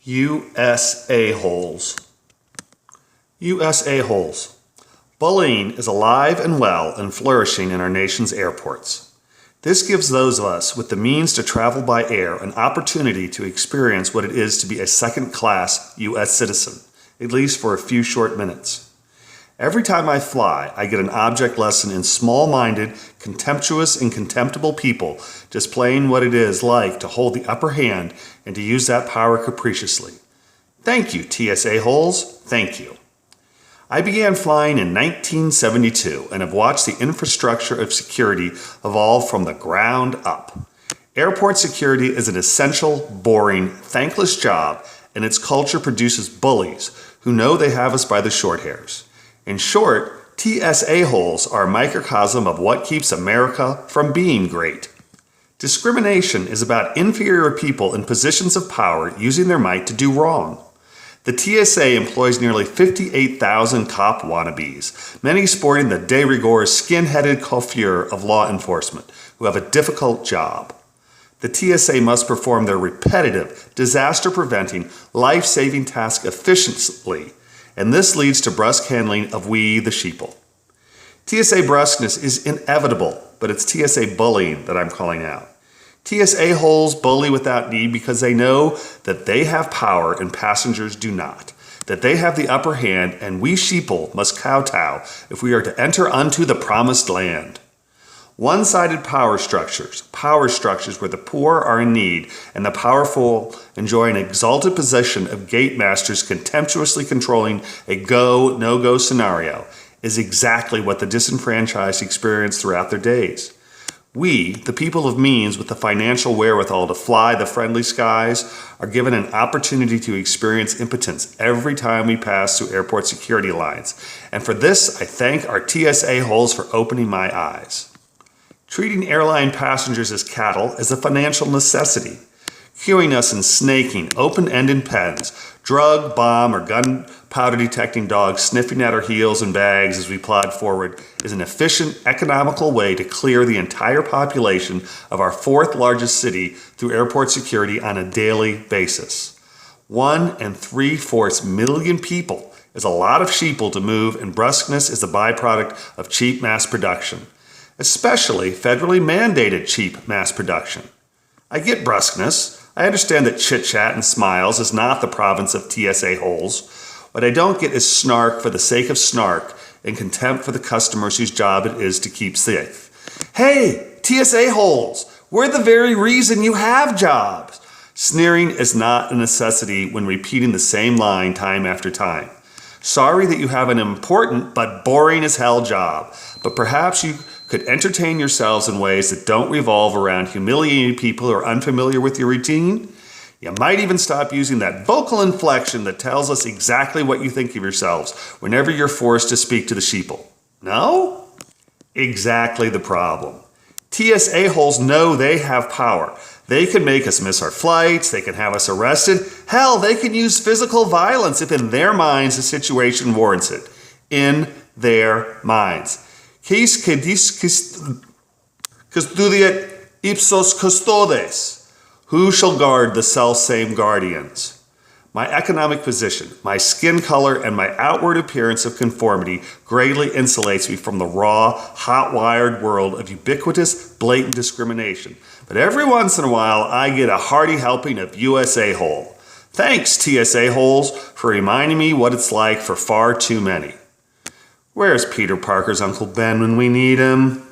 TSA-Holes. TSA-Holes. Bullying is alive and well and flourishing in our nation's airports. This gives those of us with the means to travel by air an opportunity to experience what it is to be a second-class U.S. citizen, at least for a few short minutes. Every time I fly, I get an object lesson in small-minded, contemptuous, and contemptible people displaying what it is like to hold the upper hand and to use that power capriciously. Thank you, TSA-Holes. Thank you. I began flying in 1972 and have watched the infrastructure of security evolve from the ground up. Airport security is an essential, boring, thankless job, and its culture produces bullies who know they have us by the short hairs. In short, TSA-Holes are a microcosm of what keeps America from being great. Discrimination is about inferior people in positions of power using their might to do wrong. The TSA employs nearly 58,000 cop wannabes, many sporting the de rigueur skin-headed coiffure of law enforcement, who have a difficult job. The TSA must perform their repetitive, disaster-preventing, life-saving task efficiently, and this leads to brusque handling of we the sheeple. TSA brusqueness is inevitable, but it's TSA bullying that I'm calling out. TSA-Holes bully without need because they know that they have power and passengers do not, that they have the upper hand and we sheeple must kowtow if we are to enter unto the promised land. One-sided power structures where the poor are in need and the powerful enjoy an exalted position of gate masters contemptuously controlling a go, no-go scenario, is exactly what the disenfranchised experience throughout their days. We, the people of means with the financial wherewithal to fly the friendly skies, are given an opportunity to experience impotence every time we pass through airport security lines. And for this, I thank our TSA-Holes for opening my eyes. Treating airline passengers as cattle is a financial necessity. Queuing us in snaking, open-ended pens, drug, bomb, or gunpowder detecting dogs sniffing at our heels and bags as we plod forward is an efficient, economical way to clear the entire population of our fourth largest city through airport security on a daily basis. 1 3/4 million people is a lot of sheeple to move, and brusqueness is a byproduct of cheap mass production, especially federally mandated cheap mass production. I get brusqueness. I understand that chit-chat and smiles is not the province of TSA-Holes. What I don't get is snark for the sake of snark and contempt for the customers whose job it is to keep safe. Hey, TSA-Holes, we're the very reason you have jobs. Sneering is not a necessity when repeating the same line time after time. Sorry that you have an important but boring as hell job, but perhaps you could entertain yourselves in ways that don't revolve around humiliating people who are unfamiliar with your routine. You might even stop using that vocal inflection that tells us exactly what you think of yourselves whenever you're forced to speak to the sheeple. No? Exactly the problem. TSA-Holes know they have power. They can make us miss our flights, they can have us arrested. Hell, they can use physical violence if in their minds the situation warrants it. In their minds. Quis custodiet ipsos custodes? Who shall guard the self-same guardians? My economic position, my skin color, and my outward appearance of conformity greatly insulates me from the raw, hot-wired world of ubiquitous, blatant discrimination. But every once in a while, I get a hearty helping of USA-Hole. Thanks, TSA-Holes, for reminding me what it's like for far too many. Where's Peter Parker's Uncle Ben when we need him?